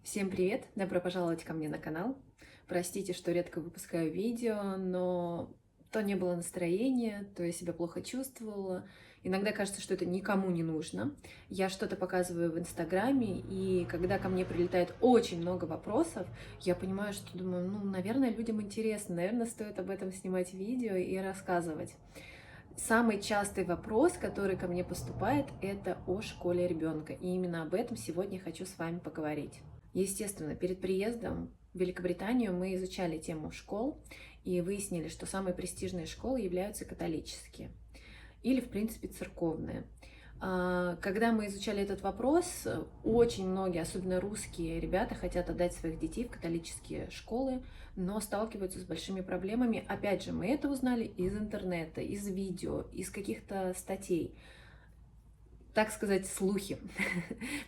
Всем привет! Добро пожаловать ко мне на канал. Простите, что редко выпускаю видео, но то не было настроения, то я себя плохо чувствовала. Иногда кажется, что это никому не нужно. Я что-то показываю в Инстаграме, и когда ко мне прилетает очень много вопросов, я понимаю, что думаю, наверное, людям интересно, наверное, стоит об этом снимать видео и рассказывать. Самый частый вопрос, который ко мне поступает, это о школе ребенка. И именно об этом сегодня я хочу с вами поговорить. Естественно, перед приездом в Великобританию мы изучали тему школ и выяснили, что самые престижные школы являются католические или, в принципе, церковные. Когда мы изучали этот вопрос, очень многие, особенно русские ребята, хотят отдать своих детей в католические школы, но сталкиваются с большими проблемами. Опять же, мы это узнали из интернета, из видео, из каких-то статей. Так сказать, слухи.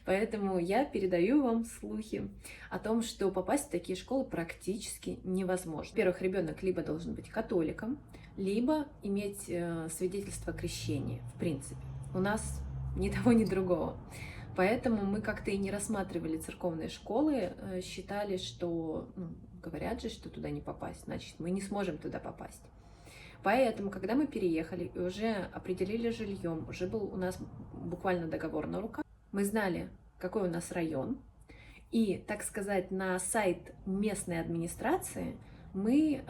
Поэтому я передаю вам слухи о том, что попасть в такие школы практически невозможно. Во-первых, ребенок либо должен быть католиком, либо иметь свидетельство о крещении, в принципе. У нас ни того, ни другого. Поэтому мы как-то и не рассматривали церковные школы, считали, что, говорят же, что туда не попасть, значит, мы не сможем туда попасть. Поэтому, когда мы переехали и уже определили жильем, уже был у нас буквально договор на руках, мы знали, какой у нас район, и, так сказать, на сайт местной администрации мы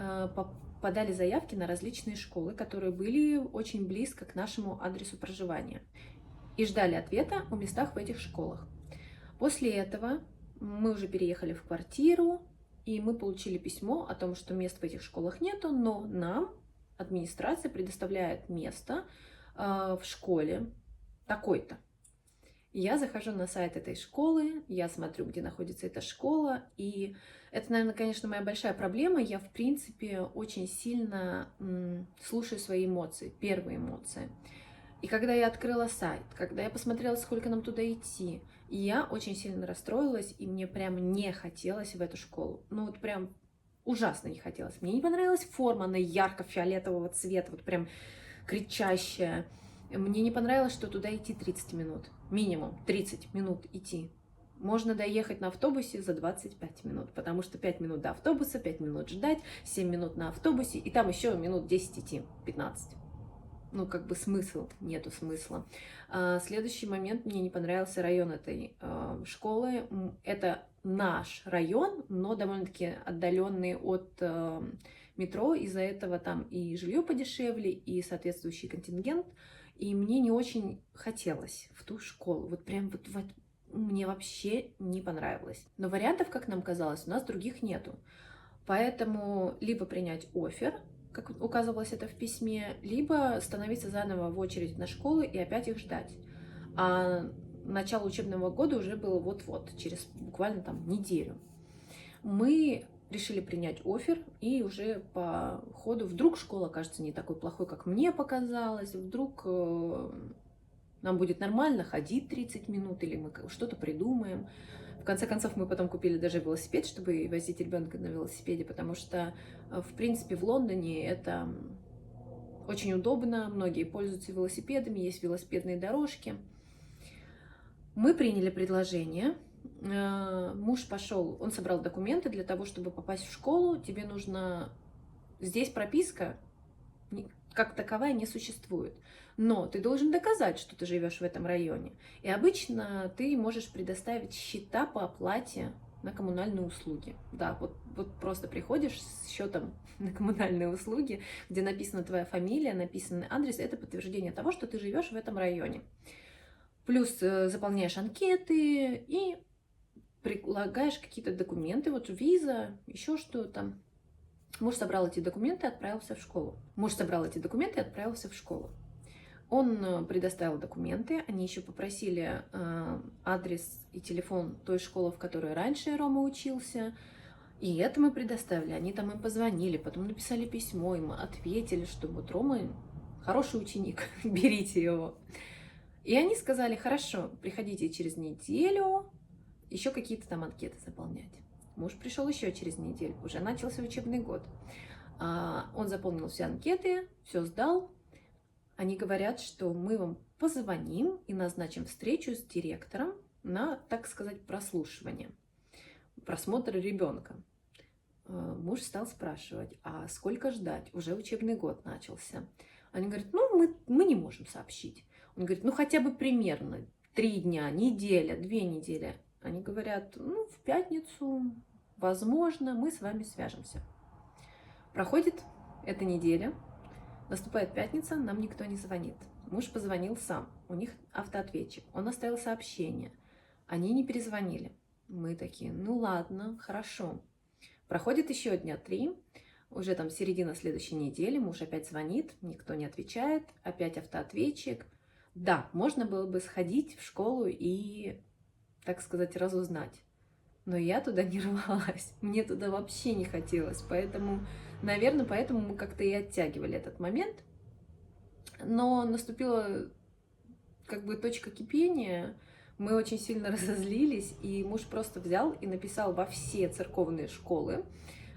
подали заявки на различные школы, которые были очень близко к нашему адресу проживания, и ждали ответа о местах в этих школах. После этого мы уже переехали в квартиру, и мы получили письмо о том, что мест в этих школах нету, но нам администрация предоставляет место в школе такой-то. Я захожу на сайт этой школы, я смотрю, где находится эта школа, и это, наверное, конечно, моя большая проблема. Я, в принципе, очень сильно слушаю свои эмоции, первые эмоции. И когда я открыла сайт, когда я посмотрела, сколько нам туда идти, я очень сильно расстроилась, и мне прям не хотелось в эту школу. Вот прям ужасно не хотелось. Мне не понравилась форма, она ярко-фиолетового цвета, вот прям кричащая. Мне не понравилось, что туда идти 30 минут. Минимум 30 минут идти. Можно доехать на автобусе за 25 минут, потому что 5 минут до автобуса, 5 минут ждать, 7 минут на автобусе, и там еще минут 10 идти, 15. Смысл, нету смысла. Следующий момент, мне не понравился район этой школы. Это наш район, но довольно-таки отдаленный от метро. Из-за этого там и жилье подешевле, и соответствующий контингент. И мне не очень хотелось в ту школу. Мне вообще не понравилось. Но вариантов, как нам казалось, у нас других нету. Поэтому либо принять оффер, как указывалось это в письме, либо становиться заново в очередь на школы и опять их ждать. А начало учебного года уже было вот-вот, через буквально неделю. Мы решили принять оффер, и уже по ходу вдруг школа окажется не такой плохой, как мне показалось, вдруг нам будет нормально ходить 30 минут, или мы что-то придумаем. В конце концов, мы потом купили даже велосипед, чтобы возить ребенка на велосипеде, потому что, в принципе, в Лондоне это очень удобно, многие пользуются велосипедами, есть велосипедные дорожки. Мы приняли предложение, муж пошел, он собрал документы для того, чтобы попасть в школу, тебе нужно, здесь прописка как таковая не существует. Но ты должен доказать, что ты живешь в этом районе. И обычно ты можешь предоставить счета по оплате на коммунальные услуги. Да, вот просто приходишь с счетом на коммунальные услуги, где написана твоя фамилия, написан адрес. Это подтверждение того, что ты живешь в этом районе. Плюс заполняешь анкеты и прилагаешь какие-то документы, вот виза, еще что-то. Муж собрал эти документы и отправился в школу. Он предоставил документы, они еще попросили адрес и телефон той школы, в которой раньше Рома учился. И это мы предоставили. Они там им позвонили, потом написали письмо, им ответили, что вот Рома хороший ученик, берите его. И они сказали, хорошо, приходите через неделю, еще какие-то там анкеты заполнять. Муж пришел еще через неделю, уже начался учебный год. Он заполнил все анкеты, все сдал. Они говорят, что мы вам позвоним и назначим встречу с директором на, так сказать, прослушивание. просмотр ребенка. Муж стал спрашивать, а сколько ждать? Уже учебный год начался. Они говорят, ну, мы не можем сообщить. Он говорит, ну, хотя бы примерно 3 дня, неделя, 2 недели. Они говорят, ну, в пятницу, возможно, мы с вами свяжемся. Проходит эта неделя, наступает пятница, нам никто не звонит. Муж позвонил сам, у них автоответчик, он оставил сообщение. Они не перезвонили. Мы такие, ну ладно, хорошо. Проходит еще дня 3, уже там середина следующей недели, муж опять звонит, никто не отвечает, опять автоответчик. Да, можно было бы сходить в школу и, так сказать, разузнать. Но я туда не рвалась, мне туда вообще не хотелось, поэтому, наверное, поэтому мы как-то и оттягивали этот момент. Но наступила как бы точка кипения, мы очень сильно разозлились, и муж просто взял и написал во все церковные школы,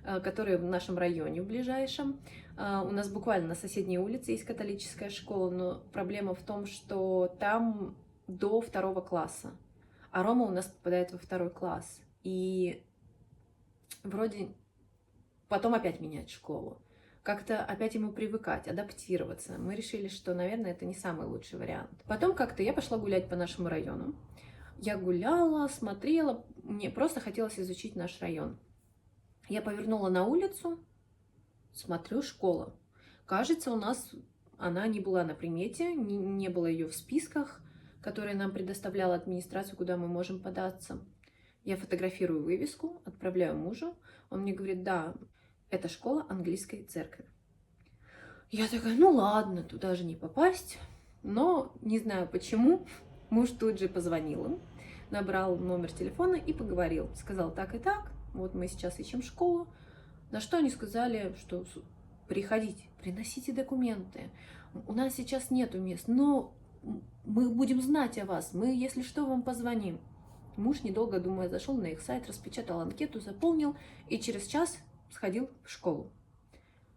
которые в нашем районе, в ближайшем. У нас буквально на соседней улице есть католическая школа, но проблема в том, что там до 2 класса, а Рома у нас попадает во 2 класс. И вроде потом опять менять школу, как-то опять ему привыкать, адаптироваться. Мы решили, что, наверное, это не самый лучший вариант. Потом как-то я пошла гулять по нашему району. Я гуляла, смотрела, мне просто хотелось изучить наш район. Я повернула на улицу, смотрю, школа. Кажется, у нас она не была на примете, не было ее в списках, которые нам предоставляла администрация, куда мы можем податься. Я фотографирую вывеску, отправляю мужу. Он мне говорит, да, это школа английской церкви. Я такая, ну ладно, туда же не попасть. Но не знаю почему, муж тут же позвонил им, набрал номер телефона и поговорил. Сказал так и так, вот мы сейчас ищем школу. На что они сказали, что приходите, приносите документы. У нас сейчас нету мест, но мы будем знать о вас, мы, если что, вам позвоним. Муж, недолго думая, зашел на их сайт, распечатал анкету, заполнил и через час сходил в школу.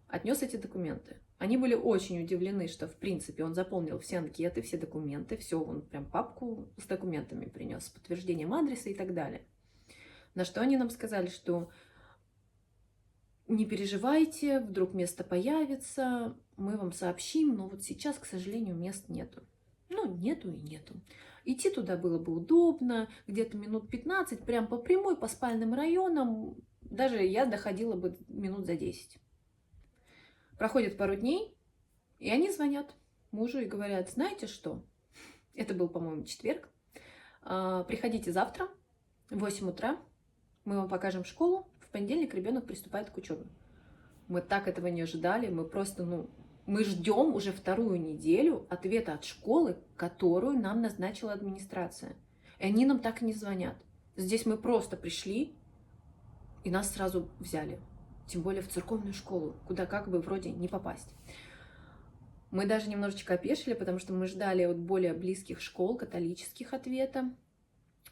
Отнес эти документы. Они были очень удивлены, что, в принципе, он заполнил все анкеты, все документы, все, он прям папку с документами принес, с подтверждением адреса и так далее. На что они нам сказали, что не переживайте, вдруг место появится, мы вам сообщим, но вот сейчас, к сожалению, мест нету. Ну, нету и нету. Идти туда было бы удобно, где-то минут 15, прям по прямой, по спальным районам. Даже я доходила бы минут за 10. Проходит пару дней, и они звонят мужу и говорят, знаете что? Это был, по-моему, четверг. Приходите завтра в 8 утра, мы вам покажем школу. В понедельник ребенок приступает к учебе. Мы так этого не ожидали, мы просто, мы ждем уже 2-ю неделю ответа от школы, которую нам назначила администрация. И они нам так и не звонят. Здесь мы просто пришли, и нас сразу взяли. Тем более в церковную школу, куда как бы вроде не попасть. Мы даже немножечко опешили, потому что мы ждали от более близких школ, католических ответа.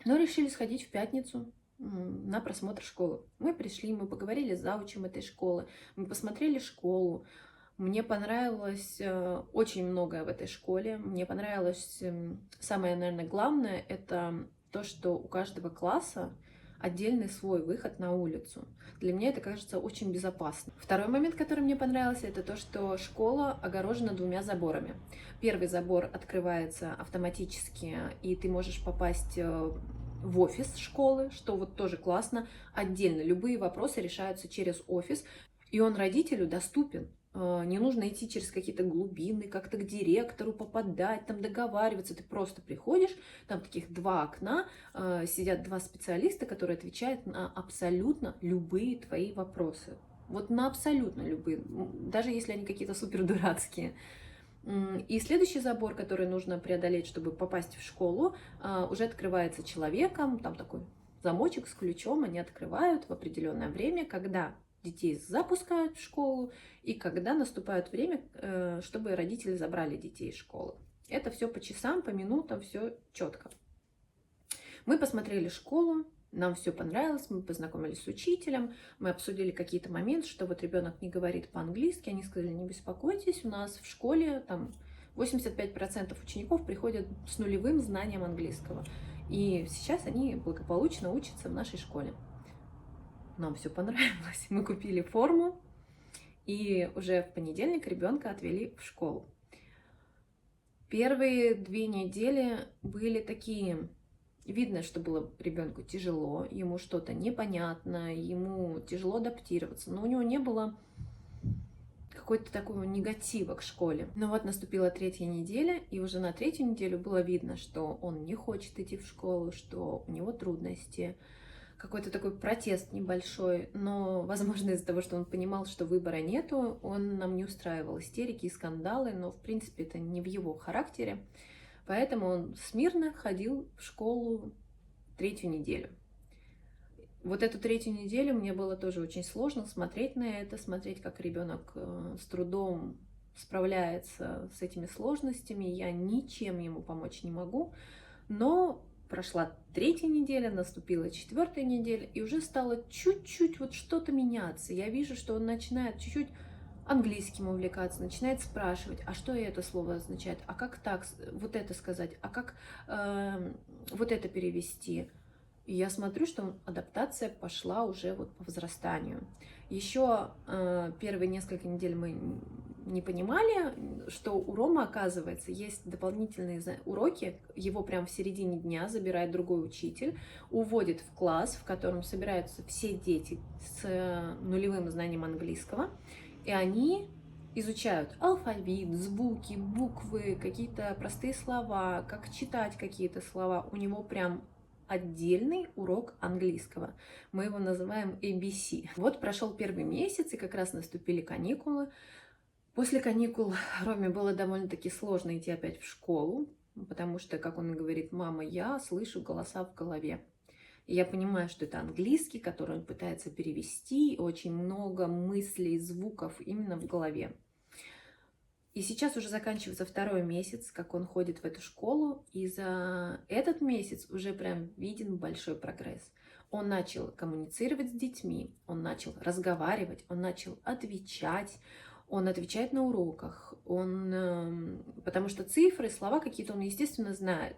Но решили сходить в пятницу на просмотр школы. Мы пришли, мы поговорили с заучем этой школы, мы посмотрели школу. Мне понравилось очень многое в этой школе. Мне понравилось самое, наверное, главное, это то, что у каждого класса отдельный свой выход на улицу. Для меня это кажется очень безопасно. Второй момент, который мне понравился, это то, что школа огорожена 2 заборами. Первый забор открывается автоматически, и ты можешь попасть в офис школы, что вот тоже классно. Отдельно любые вопросы решаются через офис, и он родителю доступен. Не нужно идти через какие-то глубины, как-то к директору попадать, там договариваться. Ты просто приходишь, там таких 2 окна, сидят 2 специалиста, которые отвечают на абсолютно любые твои вопросы. Вот на абсолютно любые, даже если они какие-то супер дурацкие. И следующий забор, который нужно преодолеть, чтобы попасть в школу, уже открывается человеком, там такой замочек с ключом, они открывают в определенное время, когда детей запускают в школу и когда наступает время, чтобы родители забрали детей из школы. Это все по часам, по минутам, все четко. Мы посмотрели школу, нам все понравилось, мы познакомились с учителем, мы обсудили какие-то моменты, что вот ребенок не говорит по-английски, они сказали, не беспокойтесь, у нас в школе там 85% учеников приходят с нулевым знанием английского. И сейчас они благополучно учатся в нашей школе. нам все понравилось. Мы купили форму, и уже в понедельник ребенка отвели в школу. Первые 2 недели были такие, видно, что было ребенку тяжело, ему что-то непонятно, ему тяжело адаптироваться, но у него не было какой-то такого негатива к школе. Но вот наступила 3-я неделя, и уже на 3-ю неделю было видно, что он не хочет идти в школу, что у него трудности, какой-то такой протест небольшой, но, возможно, из-за того, что он понимал, что выбора нету, он нам не устраивал истерики и скандалы, но, в принципе, это не в его характере, поэтому он смирно ходил в школу 3-ю неделю. Вот эту 3-ю неделю мне было тоже очень сложно смотреть на это, смотреть, как ребенок с трудом справляется с этими сложностями. Я ничем ему помочь не могу, но прошла 3-я неделя, наступила 4-я неделя, и уже стало чуть-чуть вот что-то меняться. Я вижу, что он начинает чуть-чуть английским увлекаться, начинает спрашивать, а что это слово означает, а как так, вот это сказать, а как вот это перевести. И я смотрю, что адаптация пошла уже вот по возрастанию. Еще первые несколько недель мы не понимали, что у Ромы, оказывается, есть дополнительные уроки. Его прям в середине дня забирает другой учитель, уводит в класс, в котором собираются все дети с нулевым знанием английского, и они изучают алфавит, звуки, буквы, какие-то простые слова, как читать какие-то слова. У него прям отдельный урок английского. Мы его называем ABC. Вот прошел 1-й месяц, и как раз наступили каникулы. После каникул Роме было довольно-таки сложно идти опять в школу, потому что, как он говорит, мама, я слышу голоса в голове. И я понимаю, что это английский, который он пытается перевести, очень много мыслей, звуков именно в голове. И сейчас уже заканчивается 2-й месяц, как он ходит в эту школу, и за этот месяц уже прям виден большой прогресс. Он начал коммуницировать с детьми, он начал разговаривать, он начал отвечать, он отвечает на уроках, потому что цифры, слова какие-то он, естественно, знает.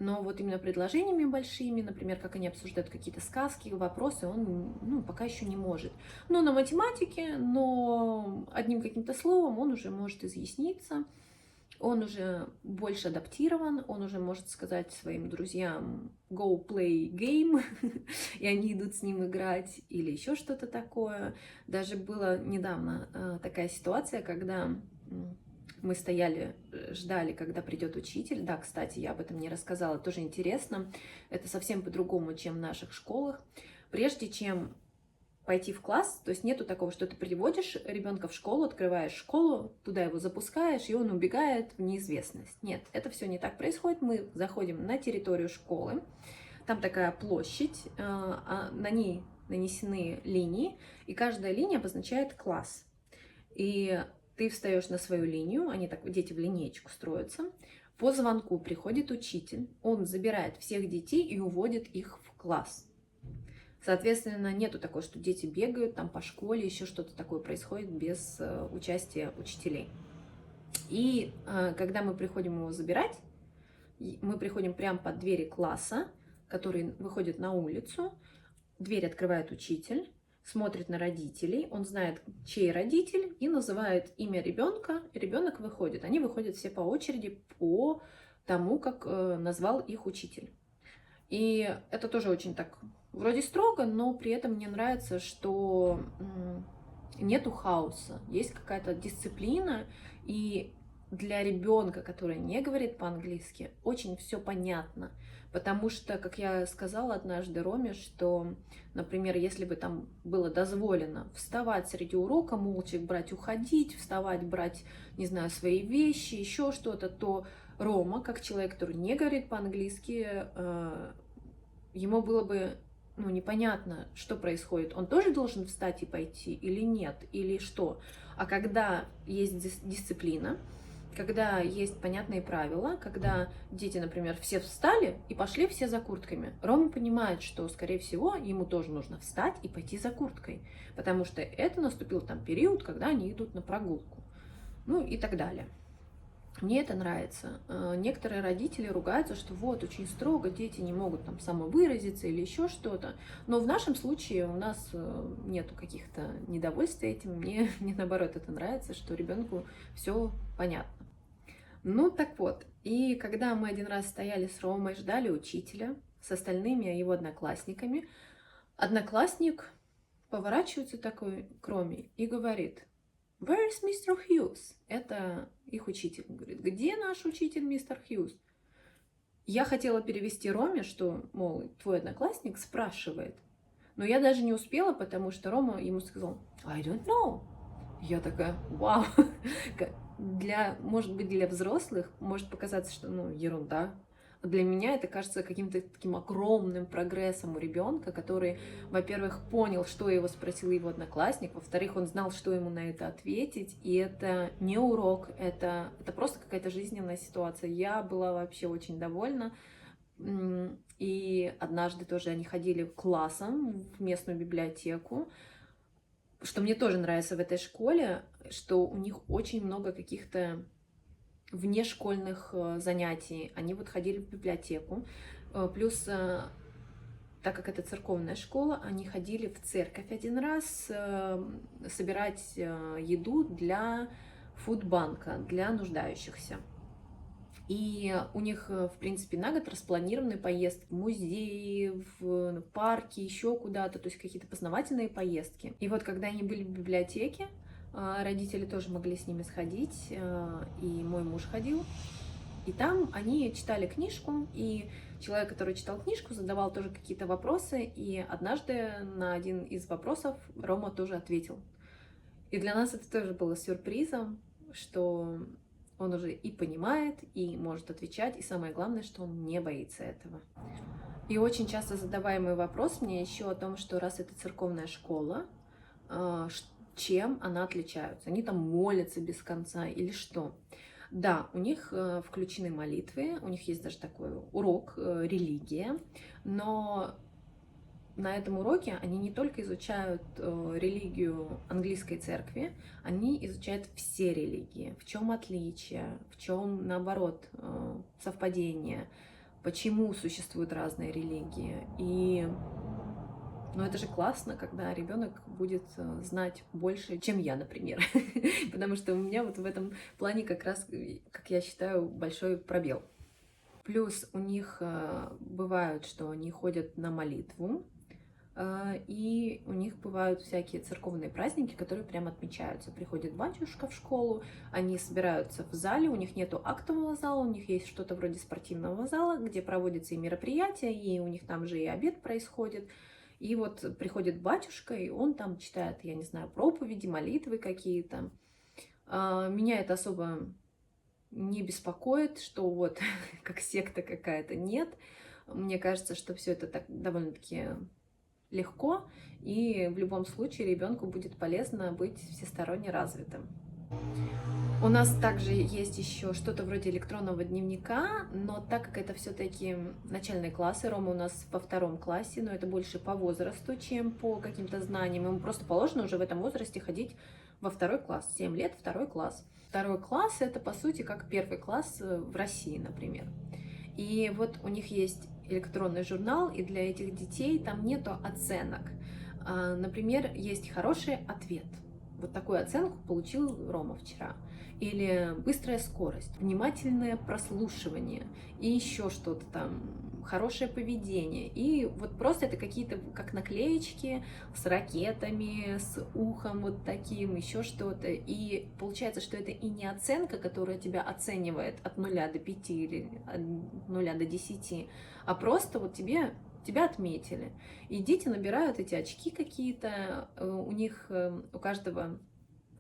Но вот именно предложениями большими, например, как они обсуждают какие-то сказки, вопросы, он пока еще не может. Но на математике, но одним каким-то словом он уже может изъясниться, он уже больше адаптирован, он уже может сказать своим друзьям «go play game», и они идут с ним играть, или еще что-то такое. Даже была недавно такая ситуация, когда мы стояли, ждали, когда придет учитель. Да, кстати, я об этом не рассказала, тоже интересно. Это совсем по-другому, чем в наших школах. Прежде чем пойти в класс, то есть нету такого, что ты приводишь ребенка в школу, открываешь школу, туда его запускаешь, и он убегает в неизвестность. Нет, это все не так происходит. Мы заходим на территорию школы, там такая площадь, на ней нанесены линии, и каждая линия обозначает класс. И ты встаешь на свою линию, дети в линеечку строятся. По звонку приходит учитель, он забирает всех детей и уводит их в класс. Соответственно, нету такого, что дети бегают там по школе, еще что-то такое происходит без участия учителей. И когда мы приходим его забирать, мы приходим прямо под двери класса, который выходит на улицу, дверь открывает учитель, смотрит на родителей, он знает, чей родитель, и называет имя ребенка, и ребенок выходит. Они выходят все по очереди по тому, как назвал их учитель. И это тоже очень так вроде строго, но при этом мне нравится, что нету хаоса, есть какая-то дисциплина, и для ребенка, который не говорит по-английски, очень все понятно. Потому что, как я сказала однажды Роме, что, например, если бы там было дозволено вставать среди урока, молча брать, уходить, вставать, брать, не знаю, свои вещи, еще что-то, то Рома, как человек, который не говорит по-английски, ему было бы непонятно, что происходит. Он тоже должен встать и пойти или нет, или что. А когда есть дисциплина, когда есть понятные правила, когда дети, например, все встали и пошли все за куртками, Рома понимает, что, скорее всего, ему тоже нужно встать и пойти за курткой, потому что это наступил там период, когда они идут на прогулку, и так далее. Мне это нравится. Некоторые родители ругаются, что вот, очень строго, дети не могут там самовыразиться или еще что-то. Но в нашем случае у нас нету каких-то недовольствий этим. Мне наоборот это нравится, что ребенку все понятно. Ну так вот, и когда мы один раз стояли с Ромой, ждали учителя с остальными его одноклассниками, одноклассник поворачивается такой к Роме и говорит: "Where is Mr. Hughes?" Это их учитель. Он говорит: "Где наш учитель мистер Хьюз?" Я хотела перевести Роме, что, мол, твой одноклассник спрашивает. Но я даже не успела, потому что Рома ему сказал: "I don't know". Я такая: вау. Может быть, для взрослых может показаться, что, ну, ерунда. А для меня это кажется каким-то таким огромным прогрессом у ребенка, который, во-первых, понял, что его спросил его одноклассник, во-вторых, он знал, что ему на это ответить, и это не урок, это просто какая-то жизненная ситуация. Я была вообще очень довольна. И однажды тоже они ходили классом в местную библиотеку, что мне тоже нравится в этой школе, что у них очень много каких-то внешкольных занятий. Они вот ходили в библиотеку, плюс, так как это церковная школа, они ходили в церковь один раз собирать еду для фудбанка, для нуждающихся. И у них, в принципе, на год распланированы поездки в музеи, в парки, еще куда-то, то есть какие-то познавательные поездки. И вот когда они были в библиотеке, родители тоже могли с ними сходить, и мой муж ходил. И там они читали книжку, и человек, который читал книжку, задавал тоже какие-то вопросы, и однажды на один из вопросов Рома тоже ответил. И для нас это тоже было сюрпризом, что он уже и понимает, и может отвечать, и самое главное, что он не боится этого. И очень часто задаваемый вопрос мне еще о том, что раз это церковная школа, чем она отличается? Они там молятся без конца или что? Да, у них включены молитвы, у них есть даже такой урок религия, но на этом уроке они не только изучают религию английской церкви, они изучают все религии. В чем отличие, в чем, наоборот, совпадение, почему существуют разные религии. И ну, это же классно, когда ребенок будет знать больше, чем я, например. Потому что у меня вот в этом плане как раз, как я считаю, большой пробел. Плюс у них бывает, что они ходят на молитву, и у них бывают всякие церковные праздники, которые прям отмечаются. Приходит батюшка в школу, они собираются в зале, у них нету актового зала, у них есть что-то вроде спортивного зала, где проводятся и мероприятия, и у них там же и обед происходит. И вот приходит батюшка, и он там читает, я не знаю, проповеди, молитвы какие-то. Меня это особо не беспокоит, что вот как секта какая-то, нет. Мне кажется, что все это так довольно-таки легко, и в любом случае ребенку будет полезно быть всесторонне развитым. У нас также есть еще что-то вроде электронного дневника, но так как это все-таки начальные классы, Рома у нас во 2 классе, но это больше по возрасту, чем по каким-то знаниям. Ему просто положено уже в этом возрасте ходить во 2 класс. 7 лет, 2 класс. 2 класс — это, по сути, как 1 класс в России, например. И вот у них есть электронный журнал, и для этих детей там нету оценок. Например, есть хороший ответ. Вот такую оценку получил Рома вчера. Или быстрая скорость, внимательное прослушивание и еще что-то там, хорошее поведение. И вот просто это какие-то как наклеечки с ракетами, с ухом вот таким, еще что-то. И получается, что это и не оценка, которая тебя оценивает от 0 до 5 или от 0 до 10, а просто вот тебя отметили. И дети набирают эти очки какие-то, у них, у каждого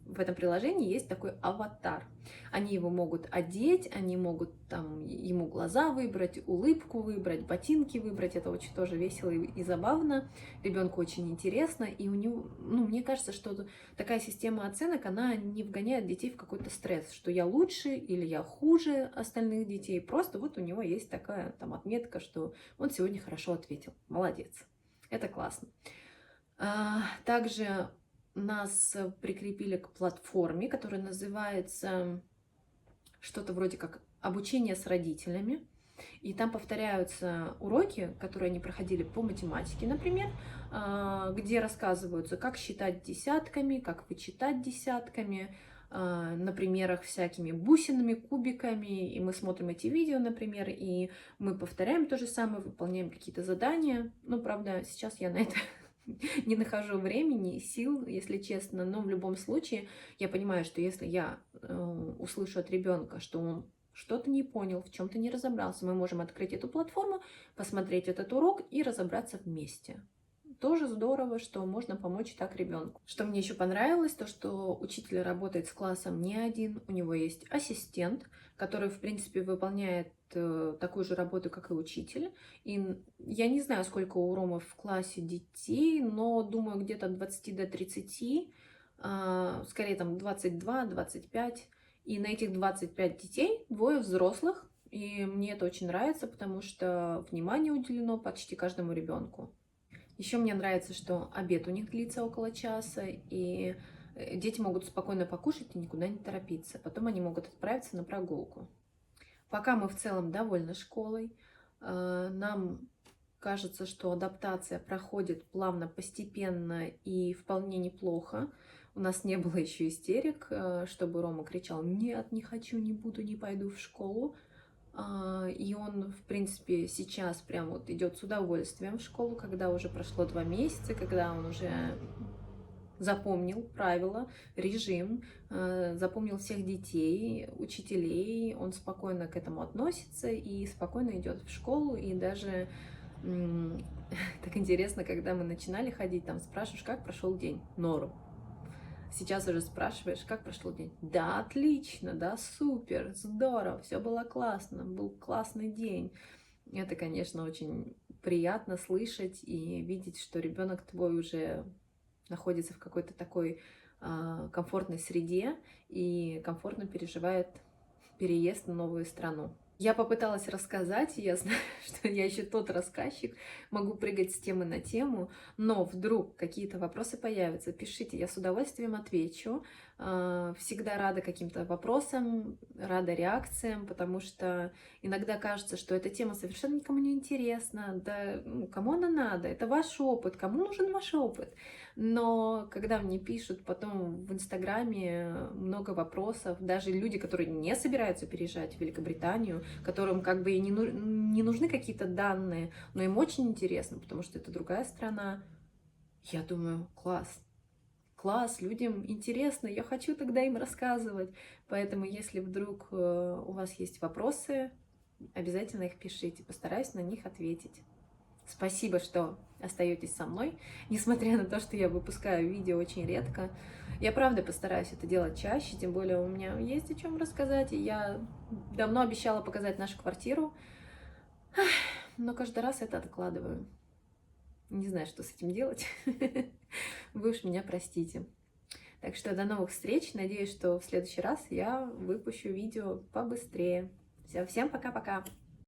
в этом приложении есть такой аватар. Они его могут одеть, они могут там ему глаза выбрать, улыбку выбрать, ботинки выбрать. Это очень тоже весело и забавно. Ребенку очень интересно. И у него, ну, мне кажется, что такая система оценок, она не вгоняет детей в какой-то стресс, что я лучше или я хуже остальных детей. Просто вот у него есть такая там отметка, что он сегодня хорошо ответил. Молодец. Это классно. Также нас прикрепили к платформе, которая называется что-то вроде как обучение с родителями. И там повторяются уроки, которые они проходили по математике, например, где рассказываются, как считать десятками, как вычитать десятками, на примерах всякими бусинами, кубиками. И мы смотрим эти видео, например, и мы повторяем то же самое, выполняем какие-то задания. Ну, правда, сейчас я на это не нахожу времени, сил, если честно, но в любом случае я понимаю, что если я услышу от ребенка, что он что-то не понял, в чем-то не разобрался, мы можем открыть эту платформу, посмотреть этот урок и разобраться вместе. Тоже здорово, что можно помочь так ребенку. Что мне еще понравилось, то что учитель работает с классом не один, у него есть ассистент, который, в принципе, выполняет такую же работу, как и учитель. И я не знаю, сколько у Ромы в классе детей, но думаю, где-то от 20 до 30, скорее там 22-25. И на этих 25 детей двое взрослых. И мне это очень нравится, потому что внимание уделено почти каждому ребенку. Еще мне нравится, что обед у них длится около часа, и дети могут спокойно покушать и никуда не торопиться. Потом они могут отправиться на прогулку. Пока мы в целом довольны школой, нам кажется, что адаптация проходит плавно, постепенно и вполне неплохо. У нас не было еще истерик, чтобы Рома кричал: «Нет, не хочу, не буду, не пойду в школу». И он, в принципе, сейчас прям вот идет с удовольствием в школу, когда уже прошло 2 месяца, когда он уже запомнил правила, режим, запомнил всех детей, учителей, он спокойно к этому относится и спокойно идет в школу. И даже так интересно, когда мы начинали ходить, там спрашиваешь, как прошел день? Норм. Сейчас уже спрашиваешь, как прошел день? Да, отлично, да, супер, здорово, все было классно, был классный день. Это, конечно, очень приятно слышать и видеть, что ребенок твой уже находится в какой-то такой комфортной среде и комфортно переживает переезд в новую страну. Я попыталась рассказать, и я знаю, что я еще тот рассказчик, могу прыгать с темы на тему, но вдруг какие-то вопросы появятся, пишите, я с удовольствием отвечу. Всегда рада каким-то вопросам, рада реакциям, потому что иногда кажется, что эта тема совершенно никому не интересна, да кому она надо, это ваш опыт, кому нужен ваш опыт. Но когда мне пишут потом в Инстаграме много вопросов, даже люди, которые не собираются переезжать в Великобританию, которым как бы и не нужны какие-то данные, но им очень интересно, потому что это другая страна. Я думаю, класс, людям интересно, я хочу тогда им рассказывать. Поэтому, если вдруг у вас есть вопросы, обязательно их пишите, постараюсь на них ответить. Спасибо, что остаетесь со мной, несмотря на то, что я выпускаю видео очень редко. Я правда постараюсь это делать чаще, тем более у меня есть о чем рассказать, и я давно обещала показать нашу квартиру, но каждый раз это откладываю. Не знаю, что с этим делать. Вы уж меня простите. Так что до новых встреч. Надеюсь, что в следующий раз я выпущу видео побыстрее. Всем пока-пока.